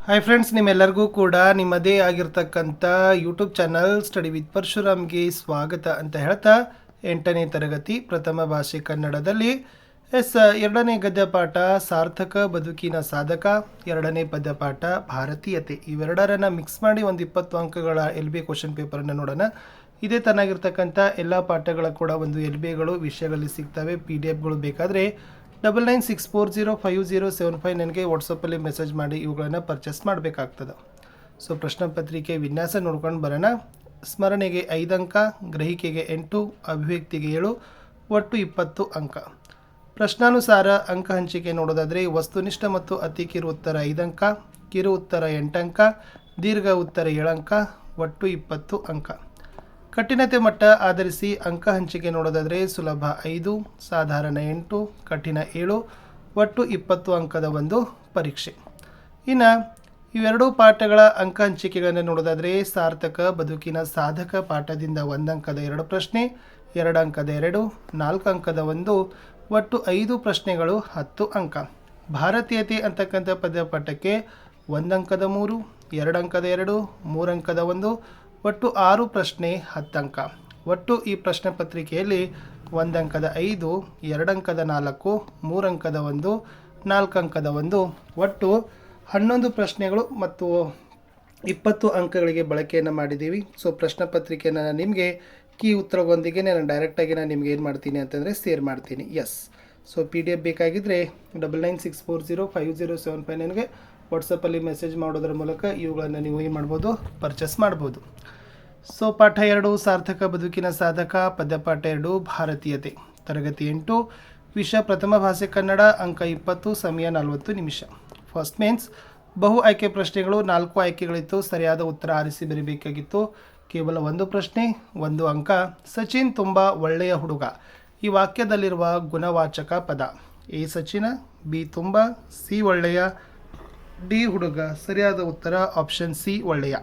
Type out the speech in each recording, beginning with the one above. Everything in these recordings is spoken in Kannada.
ಹಾಯ್ ಫ್ರೆಂಡ್ಸ್, ನಿಮ್ಮೆಲ್ಲರಿಗೂ ಕೂಡ ನಿಮ್ಮದೇ ಆಗಿರ್ತಕ್ಕಂಥ ಯೂಟ್ಯೂಬ್ ಚಾನಲ್ ಸ್ಟಡಿ ವಿತ್ ಪರಶುರಾಮ್ಗೆ ಸ್ವಾಗತ ಅಂತ ಹೇಳ್ತಾ 8ನೇ ತರಗತಿ ಪ್ರಥಮ ಭಾಷೆ ಕನ್ನಡದಲ್ಲಿ ಎರಡನೇ ಗದ್ಯಪಾಠ ಸಾರ್ಥಕ ಬದುಕಿನ ಸಾಧಕ, ಎರಡನೇ ಪದ್ಯಪಾಠ ಭಾರತೀಯತೆ, ಇವೆರಡರನ್ನು ಮಿಕ್ಸ್ ಮಾಡಿ ಒಂದು 20 ಅಂಕಗಳ LBA ಕ್ವಶನ್ ಪೇಪರನ್ನು ನೋಡೋಣ. ಇದೇ ತನ್ನಾಗಿರ್ತಕ್ಕಂಥ ಎಲ್ಲ ಪಾಠಗಳ ಕೂಡ ಒಂದು LBAಗಳು ವಿಷಯಗಳಲ್ಲಿ ಸಿಗ್ತವೆ. PDF ಬೇಕಾದರೆ 9964050759 ನನಗೆ ವಾಟ್ಸಪ್ಪಲ್ಲಿ ಮೆಸೇಜ್ ಮಾಡಿ ಇವುಗಳನ್ನು ಪರ್ಚೇಸ್ ಮಾಡಬೇಕಾಗ್ತದೆ. ಸೊ ಪ್ರಶ್ನೆ ಪತ್ರಿಕೆ ವಿನ್ಯಾಸ ನೋಡ್ಕೊಂಡು ಬರೋಣ. ಸ್ಮರಣೆಗೆ 5 ಅಂಕ, ಗ್ರಹಿಕೆಗೆ 8, ಅಭಿವ್ಯಕ್ತಿಗೆ 7, ಒಟ್ಟು 20 ಅಂಕ. ಪ್ರಶ್ನಾನುಸಾರ ಅಂಕ ಹಂಚಿಕೆ ನೋಡೋದಾದರೆ ವಸ್ತುನಿಷ್ಠ ಮತ್ತು ಅತಿ ಕಿರು ಉತ್ತರ 5 ಅಂಕ, ಕಿರು ಉತ್ತರ 8 ಅಂಕ, ದೀರ್ಘ ಉತ್ತರ 7 ಅಂಕ, ಒಟ್ಟು 20 ಅಂಕ. ಕಠಿಣತೆ ಮಟ್ಟ ಆಧರಿಸಿ ಅಂಕ ಹಂಚಿಕೆ ನೋಡೋದಾದರೆ ಸುಲಭ 5, ಸಾಧಾರಣ 8, ಕಠಿಣ 7, ಒಟ್ಟು 20 ಅಂಕದ ಒಂದು ಪರೀಕ್ಷೆ. ಇನ್ನು ಇವೆರಡೂ ಪಾಠಗಳ ಅಂಕ ಹಂಚಿಕೆಗಳನ್ನು ನೋಡೋದಾದರೆ ಸಾರ್ಥಕ ಬದುಕಿನ ಸಾಧಕ ಪಾಠದಿಂದ 1 ಅಂಕದ 2 ಪ್ರಶ್ನೆ, 2 ಅಂಕದ 2, 4 ಅಂಕದ 1, ಒಟ್ಟು 5 ಪ್ರಶ್ನೆಗಳು 10 ಅಂಕ. ಭಾರತೀಯತೆ ಅಂತಕ್ಕಂಥ ಪದ್ಯಪಾಠಕ್ಕೆ 1 ಅಂಕದ 3, 2 ಅಂಕದ 2, 3 ಅಂಕದ 1, ಒಟ್ಟು 6 ಪ್ರಶ್ನೆ 10 ಅಂಕ. ಒಟ್ಟು ಈ ಪ್ರಶ್ನೆ ಪತ್ರಿಕೆಯಲ್ಲಿ 1 ಅಂಕದ 5, 2 ಅಂಕದ 4, 3 ಅಂಕದ 1, 4 ಅಂಕದ 1, ಒಟ್ಟು 11 ಪ್ರಶ್ನೆಗಳು ಮತ್ತು 20 ಅಂಕಗಳಿಗೆ ಬಳಕೆಯನ್ನು ಮಾಡಿದ್ದೀವಿ. ಸೊ ಪ್ರಶ್ನೆ ಪತ್ರಿಕೆಯನ್ನು ನಿಮಗೆ ಕೀ ಉತ್ತರಗೊಂದಿಗೆ ನಾನು ಡೈರೆಕ್ಟಾಗಿ ನಿಮ್ಗೆ ಏನು ಮಾಡ್ತೀನಿ ಅಂತಂದರೆ ಶೇರ್ ಮಾಡ್ತೀನಿ. ಸೊ PDF ಬೇಕಾಗಿದ್ದರೆ 9964050759 ನನಗೆ ವಾಟ್ಸಪ್ಪಲ್ಲಿ ಮೆಸೇಜ್ ಮಾಡೋದ್ರ ಮೂಲಕ ಇವುಗಳನ್ನು ನೀವು ಏನು ಮಾಡ್ಬೋದು, ಪರ್ಚೇಸ್ ಮಾಡ್ಬೋದು. ಸೊ ಪಾಠ 2 ಸಾರ್ಥಕ ಬದುಕಿನ ಸಾಧಕ, ಪದ್ಯಪಾಠ 2 ಭಾರತೀಯತೆ, ತರಗತಿ 8, ವಿಷಯ ಪ್ರಥಮ ಭಾಷೆ ಕನ್ನಡ, ಅಂಕ 20, ಸಮಯ 40 ನಿಮಿಷ. ಫಸ್ಟ್ ಮೇನ್ಸ್ ಬಹು ಆಯ್ಕೆ ಪ್ರಶ್ನೆಗಳು 4 ಆಯ್ಕೆಗಳಿತ್ತು. ಸರಿಯಾದ ಉತ್ತರ ಆರಿಸಿ ಬರೀಬೇಕಾಗಿತ್ತು. ಕೇವಲ 1 ಪ್ರಶ್ನೆ 1 ಅಂಕ. ಸಚಿನ್ ತುಂಬ ಒಳ್ಳೆಯ ಹುಡುಗ, ಈ ವಾಕ್ಯದಲ್ಲಿರುವ ಗುಣವಾಚಕ ಪದ. ಎ ಸಚಿನ, ಬಿ ತುಂಬ, ಸಿ ಒಳ್ಳೆಯ, ಡಿ ಹುಡುಗ. ಸರಿಯಾದ ಉತ್ತರ ಆಪ್ಷನ್ ಸಿ ಒಳ್ಳೆಯ.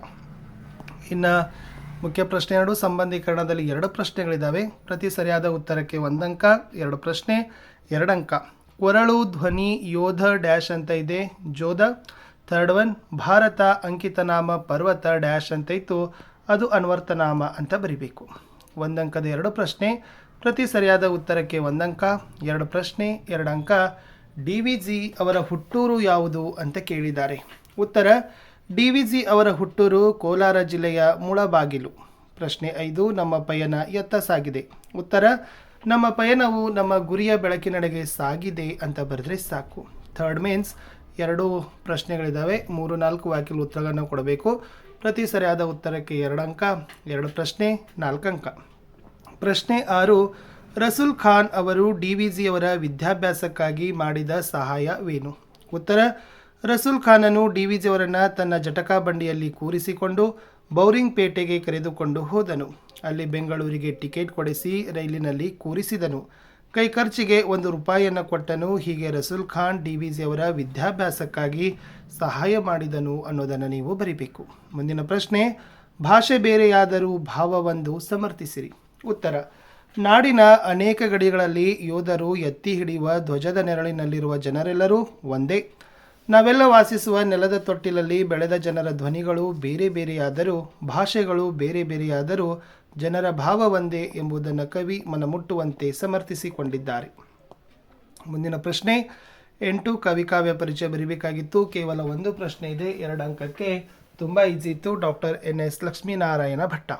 ಇನ್ನು ಮುಖ್ಯ ಪ್ರಶ್ನೆ 2 ಸಂಬಂಧೀಕರಣದಲ್ಲಿ 2 ಪ್ರಶ್ನೆಗಳಿದ್ದಾವೆ. ಪ್ರತಿ ಸರಿಯಾದ ಉತ್ತರಕ್ಕೆ 1 ಅಂಕ, 2 ಪ್ರಶ್ನೆ 2 ಅಂಕ. ಕೊರಳು ಧ್ವನಿ ಯೋಧ ಡ್ಯಾಶ್ ಅಂತ ಇದೆ, ಜೋಧ. ಥರ್ಡ್ ಒನ್ ಭಾರತ ಅಂಕಿತನಾಮ ಪರ್ವತ ಡ್ಯಾಶ್ ಅಂತ ಇತ್ತು, ಅದು ಅನ್ವರ್ತನಾಮ ಅಂತ ಬರಿಬೇಕು. 1 ಅಂಕದ 2 ಪ್ರಶ್ನೆ. ಪ್ರತಿ ಸರಿಯಾದ ಉತ್ತರಕ್ಕೆ 1 ಅಂಕ, 2 ಪ್ರಶ್ನೆ 2 ಅಂಕ. DVG ಅವರ ಹುಟ್ಟೂರು ಯಾವುದು ಅಂತ ಕೇಳಿದ್ದಾರೆ. ಉತ್ತರ DVG ಅವರ ಹುಟ್ಟೂರು ಕೋಲಾರ ಜಿಲ್ಲೆಯ ಮುಳಬಾಗಿಲು. ಪ್ರಶ್ನೆ 5 ನಮ್ಮ ಪಯಣ ಎತ್ತ ಸಾಗಿದೆ. ಉತ್ತರ ನಮ್ಮ ಪಯಣವು ನಮ್ಮ ಗುರಿಯ ಬೆಳಕಿನೆಡೆಗೆ ಸಾಗಿದೆ ಅಂತ ಬರೆದ್ರೆ ಸಾಕು. ಥರ್ಡ್ ಮೀನ್ಸ್ 2 ಪ್ರಶ್ನೆಗಳಿದ್ದಾವೆ, 3-4 ವಾಕ್ಯಗಳ ಉತ್ತರಗಳನ್ನು ಕೊಡಬೇಕು. ಪ್ರತಿ ಸರಿಯಾದ ಉತ್ತರಕ್ಕೆ 2 ಅಂಕ, 2 ಪ್ರಶ್ನೆ 4 ಅಂಕ. ಪ್ರಶ್ನೆ 6 ರಸೂಲ್ ಖಾನ್ ಅವರು DVG ಅವರ ವಿದ್ಯಾಭ್ಯಾಸಕ್ಕಾಗಿ ಮಾಡಿದ ಸಹಾಯವೇನು. ಉತ್ತರ ರಸೂಲ್ ಖಾನನು DVG ಅವರನ್ನು ತನ್ನ ಜಟಕಾ ಬಂಡಿಯಲ್ಲಿ ಕೂರಿಸಿಕೊಂಡು ಬೌರಿಂಗ್ ಪೇಟೆಗೆ ಕರೆದುಕೊಂಡು ಹೋದನು. ಅಲ್ಲಿ ಬೆಂಗಳೂರಿಗೆ ಟಿಕೆಟ್ ಕೊಡಿಸಿ ರೈಲಿನಲ್ಲಿ ಕೂರಿಸಿದನು. ಕೈ ಖರ್ಚಿಗೆ 1 ರೂಪಾಯಿಯನ್ನು ಕೊಟ್ಟನು. ಹೀಗೆ ರಸೂಲ್ ಖಾನ್ DVG ಅವರ ವಿದ್ಯಾಭ್ಯಾಸಕ್ಕಾಗಿ ಸಹಾಯ ಮಾಡಿದನು ಅನ್ನೋದನ್ನು ನೀವು ಬರಿಬೇಕು. ಮುಂದಿನ ಪ್ರಶ್ನೆ ಭಾಷೆ ಬೇರೆಯಾದರೂ ಭಾವವೊಂದು ಸಮರ್ಥಿಸಿರಿ. ಉತ್ತರ ನಾಡಿನ ಅನೇಕ ಗಡಿಗಳಲ್ಲಿ ಯೋಧರು ಎತ್ತಿ ಹಿಡಿಯುವ ಧ್ವಜದ ನೆರಳಿನಲ್ಲಿರುವ ಜನರೆಲ್ಲರೂ ಒಂದೇ. ನಾವೆಲ್ಲ ವಾಸಿಸುವ ನೆಲದ ತೊಟ್ಟಿಲಲ್ಲಿ ಬೆಳೆದ ಜನರ ಧ್ವನಿಗಳು ಬೇರೆ ಬೇರೆಯಾದರೂ ಭಾಷೆಗಳು ಬೇರೆ ಬೇರೆಯಾದರೂ ಜನರ ಭಾವ ಒಂದೇ ಎಂಬುದನ್ನು ಕವಿ ಮನಮುಟ್ಟುವಂತೆ ಸಮರ್ಥಿಸಿಕೊಂಡಿದ್ದಾರೆ. ಮುಂದಿನ ಪ್ರಶ್ನೆ 8 ಕವಿ ಕಾವ್ಯ ಪರಿಚಯ ಬರೀಬೇಕಾಗಿತ್ತು. ಕೇವಲ 1 ಪ್ರಶ್ನೆ ಇದೆ, 2 ಅಂಕಕ್ಕೆ. ತುಂಬ ಈಸಿ ಇತ್ತು. Doctor NS Lakshminarayana Bhatta.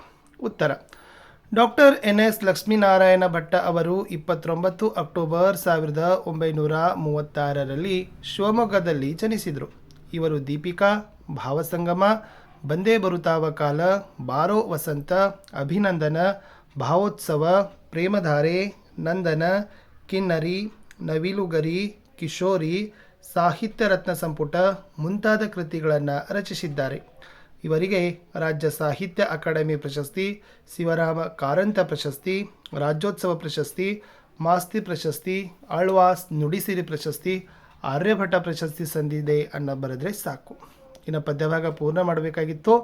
ಉತ್ತರ ಡಾಕ್ಟರ್ NS ಲಕ್ಷ್ಮೀನಾರಾಯಣ ಭಟ್ಟ ಅವರು 29 ಅಕ್ಟೋಬರ್ 1936ರಲ್ಲಿ ಶಿವಮೊಗ್ಗದಲ್ಲಿ ಜನಿಸಿದರು. ಇವರು ದೀಪಿಕಾ, ಭಾವಸಂಗಮ, ಬಂದೇ ಬರುತ್ತಾವ ಕಾಲ, ಬಾರೋ ವಸಂತ, ಅಭಿನಂದನ, ಭಾವೋತ್ಸವ, ಪ್ರೇಮಧಾರೆ, ನಂದನ, ಕಿನ್ನರಿ, ನವಿಲುಗರಿ, ಕಿಶೋರಿ, ಸಾಹಿತ್ಯ ರತ್ನ ಸಂಪುಟ ಮುಂತಾದ ಕೃತಿಗಳನ್ನು ರಚಿಸಿದ್ದಾರೆ. ಇವರಿಗೆ ರಾಜ್ಯ ಸಾಹಿತ್ಯ ಅಕಾಡೆಮಿ ಪ್ರಶಸ್ತಿ, ಶಿವರಾಮ ಕಾರಂತ ಪ್ರಶಸ್ತಿ, ರಾಜ್ಯೋತ್ಸವ ಪ್ರಶಸ್ತಿ, ಮಾಸ್ತಿ ಪ್ರಶಸ್ತಿ, ಆಳ್ವಾಸ್ ನುಡಿಸಿರಿ ಪ್ರಶಸ್ತಿ, ಆರ್ಯಭಟ ಪ್ರಶಸ್ತಿ ಸಂದಿದೆ ಅನ್ನೋ ಬರೆದ್ರೆ ಸಾಕು. ಇನ್ನು ಪದ್ಯಭಾಗ ಪೂರ್ಣ ಮಾಡಬೇಕಾಗಿತ್ತು.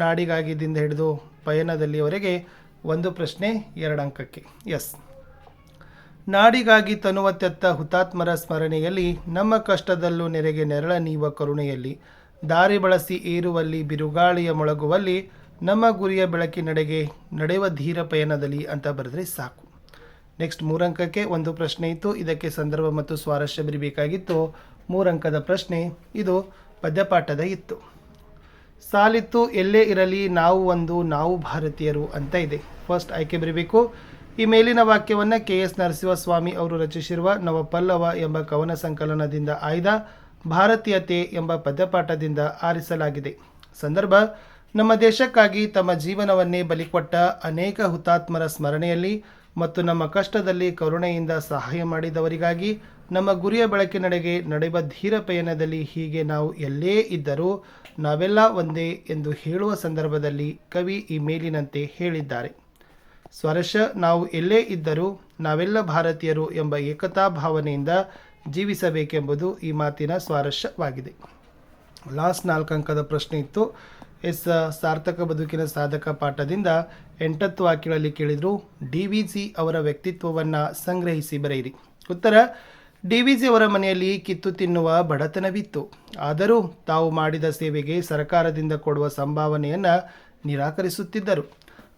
ನಾಡಿಗಾಗಿದಿಂದ ಹಿಡಿದು ಪಯಣದಲ್ಲಿವರೆಗೆ 1 ಪ್ರಶ್ನೆ 2 ಅಂಕಕ್ಕೆ. ನಾಡಿಗಾಗಿ ತನುವ ತೆತ್ತ ಹುತಾತ್ಮರ ಸ್ಮರಣೆಯಲ್ಲಿ, ನಮ್ಮ ಕಷ್ಟದಲ್ಲೂ ನೆರೆಗೆ ನೆರಳ ನೀವ ಕರುಣೆಯಲ್ಲಿ, ದಾರಿ ಬಳಸಿ ಏರುವಲ್ಲಿ ಬಿರುಗಾಳಿಯ ಮೊಳಗುವಲ್ಲಿ ನಮ್ಮ ಗುರಿಯ ಬೆಳಕಿನೆಡೆಗೆ ನಡೆಯುವ ಧೀರ ಪಯಣದಲ್ಲಿ ಅಂತ ಬರೆದ್ರೆ ಸಾಕು. ನೆಕ್ಸ್ಟ್ 3 ಅಂಕಕ್ಕೆ ಒಂದು ಪ್ರಶ್ನೆ ಇತ್ತು. ಇದಕ್ಕೆ ಸಂದರ್ಭ ಮತ್ತು ಸ್ವಾರಸ್ಯ ಬರಿಬೇಕಾಗಿತ್ತು. 3 ಅಂಕದ ಪ್ರಶ್ನೆ ಇದು ಪದ್ಯಪಾಠದ ಇತ್ತು. ಸಾಲಿತ್ತು ಎಲ್ಲೇ ಇರಲಿ ನಾವು ಒಂದು ನಾವು ಭಾರತೀಯರು ಅಂತ ಇದೆ. ಫಸ್ಟ್ ಆಯ್ಕೆ ಬರೀಬೇಕು. ಈ ಮೇಲಿನ ವಾಕ್ಯವನ್ನು KS ನರಸಿಂಹಸ್ವಾಮಿ ಅವರು ರಚಿಸಿರುವ ನವಪಲ್ಲವ ಎಂಬ ಕವನ ಸಂಕಲನದಿಂದ ಆಯ್ದ ಭಾರತೀಯತೆ ಎಂಬ ಪದ್ಯಪಾಠದಿಂದ ಆರಿಸಲಾಗಿದೆ. ಸಂದರ್ಭ: ನಮ್ಮ ದೇಶಕ್ಕಾಗಿ ತಮ್ಮ ಜೀವನವನ್ನೇ ಬಲಿಕೊಟ್ಟ ಅನೇಕ ಹುತಾತ್ಮರ ಸ್ಮರಣೆಯಲ್ಲಿ ಮತ್ತು ನಮ್ಮ ಕಷ್ಟದಲ್ಲಿ ಕರುಣೆಯಿಂದ ಸಹಾಯ ಮಾಡಿದವರಿಗಾಗಿ ನಮ್ಮ ಗುರಿಯ ಬೆಳಕಿನೆಡೆಗೆ ನಡೆಯುವ ಧೀರ ಪಯಣದಲ್ಲಿ ಹೀಗೆ ನಾವು ಎಲ್ಲೇ ಇದ್ದರೂ ನಾವೆಲ್ಲ ಒಂದೇ ಎಂದು ಹೇಳುವ ಸಂದರ್ಭದಲ್ಲಿ ಕವಿ ಈ ಮೇಲಿನಂತೆ ಹೇಳಿದ್ದಾರೆ. ಸ್ವಾರಸ್ಯ: ನಾವು ಎಲ್ಲೇ ಇದ್ದರೂ ನಾವೆಲ್ಲ ಭಾರತೀಯರು ಎಂಬ ಏಕತಾ ಭಾವನೆಯಿಂದ ಜೀವಿಸಬೇಕೆಂಬುದು ಈ ಮಾತಿನ ಸ್ವಾರಸ್ಯವಾಗಿದೆ. ಲಾಸ್ಟ್ 4 ಅಂಕದ ಪ್ರಶ್ನೆ ಇತ್ತು. ಸಾರ್ಥಕ ಬದುಕಿನ ಸಾಧಕ ಪಾಠದಿಂದ 8 ವಾಕ್ಯಗಳಲ್ಲಿ ಕೇಳಿದರು. DVG ಅವರ ವ್ಯಕ್ತಿತ್ವವನ್ನು ಸಂಗ್ರಹಿಸಿ ಬರೆಯಿರಿ. ಉತ್ತರ: DVG ಅವರ ಮನೆಯಲ್ಲಿ ಕಿತ್ತು ತಿನ್ನುವ ಬಡತನವಿತ್ತು. ಆದರೂ ತಾವು ಮಾಡಿದ ಸೇವೆಗೆ ಸರ್ಕಾರದಿಂದ ಕೊಡುವ ಸಂಭಾವನೆಯನ್ನು ನಿರಾಕರಿಸುತ್ತಿದ್ದರು.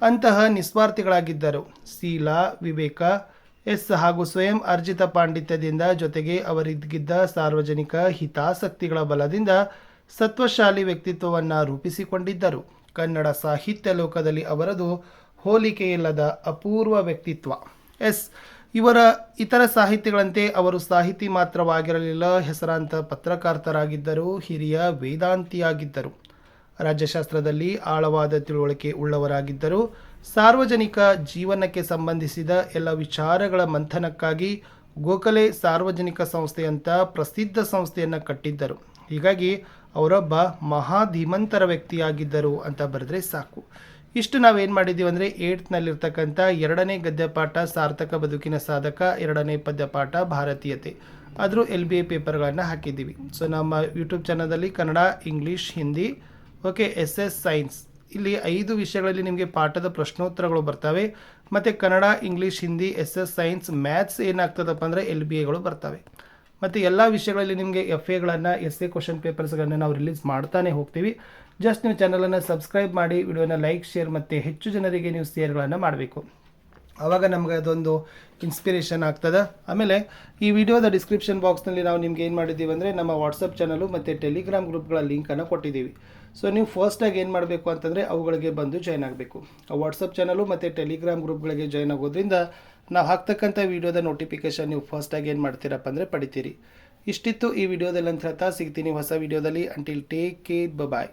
ಅಂತಹ ನಿಸ್ವಾರ್ಥಿಗಳಾಗಿದ್ದರು. ಶೀಲ, ವಿವೇಕ, ಹಾಗೂ ಸ್ವಯಂ ಅರ್ಜಿತ ಪಾಂಡಿತ್ಯದಿಂದ ಜೊತೆಗೆ ಅವರಿಗಿದ್ದ ಸಾರ್ವಜನಿಕ ಹಿತಾಸಕ್ತಿಗಳ ಬಲದಿಂದ ಸತ್ವಶಾಲಿ ವ್ಯಕ್ತಿತ್ವವನ್ನು ರೂಪಿಸಿಕೊಂಡಿದ್ದರು. ಕನ್ನಡ ಸಾಹಿತ್ಯ ಲೋಕದಲ್ಲಿ ಅವರದು ಹೋಲಿಕೆಯಿಲ್ಲದ ಅಪೂರ್ವ ವ್ಯಕ್ತಿತ್ವ. ಇವರ ಇತರ ಸಾಹಿತಿಗಳಂತೆ ಅವರು ಸಾಹಿತಿ ಮಾತ್ರವಾಗಿರಲಿಲ್ಲ, ಹೆಸರಾಂತ ಪತ್ರಕರ್ತರಾಗಿದ್ದರು, ಹಿರಿಯ ವೇದಾಂತಿಯಾಗಿದ್ದರು, ರಾಜ್ಯಶಾಸ್ತ್ರದಲ್ಲಿ ಆಳವಾದ ತಿಳುವಳಿಕೆ ಉಳ್ಳವರಾಗಿದ್ದರು. ಸಾರ್ವಜನಿಕ ಜೀವನಕ್ಕೆ ಸಂಬಂಧಿಸಿದ ಎಲ್ಲ ವಿಚಾರಗಳ ಮಂಥನಕ್ಕಾಗಿ ಗೋಖಲೆ ಸಾರ್ವಜನಿಕ ಸಂಸ್ಥೆಯಂಥ ಪ್ರಸಿದ್ಧ ಸಂಸ್ಥೆಯನ್ನು ಕಟ್ಟಿದ್ದರು. ಹೀಗಾಗಿ ಅವರೊಬ್ಬ ಮಹಾಧೀಮಂತರ ವ್ಯಕ್ತಿಯಾಗಿದ್ದರು ಅಂತ ಬರೆದ್ರೆ ಸಾಕು. ಇಷ್ಟು ನಾವೇನು ಮಾಡಿದ್ದೀವಿ ಅಂದರೆ 8th 2ನೇ ಗದ್ಯಪಾಠ ಸಾರ್ಥಕ ಬದುಕಿನ ಸಾಧಕ, 2ನೇ ಪದ್ಯಪಾಠ ಭಾರತೀಯತೆ ಆದರೂ LBA ಪೇಪರ್ಗಳನ್ನು ಹಾಕಿದ್ದೀವಿ. ಸೊ ನಮ್ಮ ಯೂಟ್ಯೂಬ್ ಚಾನಲಲ್ಲಿ Kannada, English, Hindi, SS science ಇಲ್ಲಿ 5 ವಿಷಯಗಳಲ್ಲಿ ನಿಮಗೆ ಪಾಠದ ಪ್ರಶ್ನೋತ್ತರಗಳು ಬರ್ತವೆ. ಮತ್ತು Kannada, English, Hindi, SS science, maths ಏನಾಗ್ತದಪ್ಪ ಅಂದರೆ LBAಗಳು ಬರ್ತವೆ. ಮತ್ತು ಎಲ್ಲ ವಿಷಯಗಳಲ್ಲಿ ನಿಮಗೆ FAಗಳನ್ನು, essay ಕ್ವಶನ್ ಪೇಪರ್ಸ್ಗಳನ್ನು ನಾವು ರಿಲೀಸ್ ಮಾಡ್ತಾನೆ ಹೋಗ್ತೀವಿ. ಜಸ್ಟ್ ನೀವು ಚಾನಲನ್ನು ಸಬ್ಸ್ಕ್ರೈಬ್ ಮಾಡಿ, ವಿಡಿಯೋನ ಲೈಕ್, ಶೇರ್ ಮತ್ತು ಹೆಚ್ಚು ಜನರಿಗೆ ನೀವು ಶೇರ್ಗಳನ್ನು ಮಾಡಬೇಕು. ಆವಾಗ ನಮಗೆ ಅದೊಂದು ಇನ್ಸ್ಪಿರೇಷನ್ ಆಗ್ತದೆ. ಆಮೇಲೆ ಈ ವಿಡಿಯೋದ ಡಿಸ್ಕ್ರಿಪ್ಷನ್ ಬಾಕ್ಸ್ನಲ್ಲಿ ನಾವು ನಿಮ್ಗೆ ಏನು ಮಾಡಿದ್ದೀವಿ ಅಂದರೆ ನಮ್ಮ ವಾಟ್ಸಪ್ ಚಾನಲು ಮತ್ತು ಟೆಲಿಗ್ರಾಮ್ ಗ್ರೂಪ್ಗಳ ಲಿಂಕನ್ನು ಕೊಟ್ಟಿದ್ದೀವಿ. ಸೊ ನೀವು ಫಸ್ಟಾಗಿ ಏನು ಮಾಡಬೇಕು ಅಂತಂದರೆ ಅವುಗಳಿಗೆ ಬಂದು ಜಾಯ್ನ್ ಆಗಬೇಕು. ಆ ವಾಟ್ಸಪ್ ಚಾನಲು ಮತ್ತು ಟೆಲಿಗ್ರಾಮ್ ಗ್ರೂಪ್ಗಳಿಗೆ ಜಾಯ್ನ್ ಆಗೋದ್ರಿಂದ ನಾವು ಹಾಕ್ತಕ್ಕಂಥ ವೀಡಿಯೋದ ನೋಟಿಫಿಕೇಷನ್ ನೀವು ಫಸ್ಟಾಗಿ ಏನು ಮಾಡ್ತೀರಪ್ಪ ಅಂದರೆ ಪಡಿತೀರಿ. ಇಷ್ಟಿತ್ತು ಈ ವಿಡಿಯೋದಲ್ಲಿ ಅಂತ ಹೇಳ್ತಾ ಸಿಗ್ತೀನಿ ಹೊಸ ವಿಡಿಯೋದಲ್ಲಿ. ಅಂಟಿಲ್ ಟೇಕ್ ಕೇರ್, ಬಾಯ್.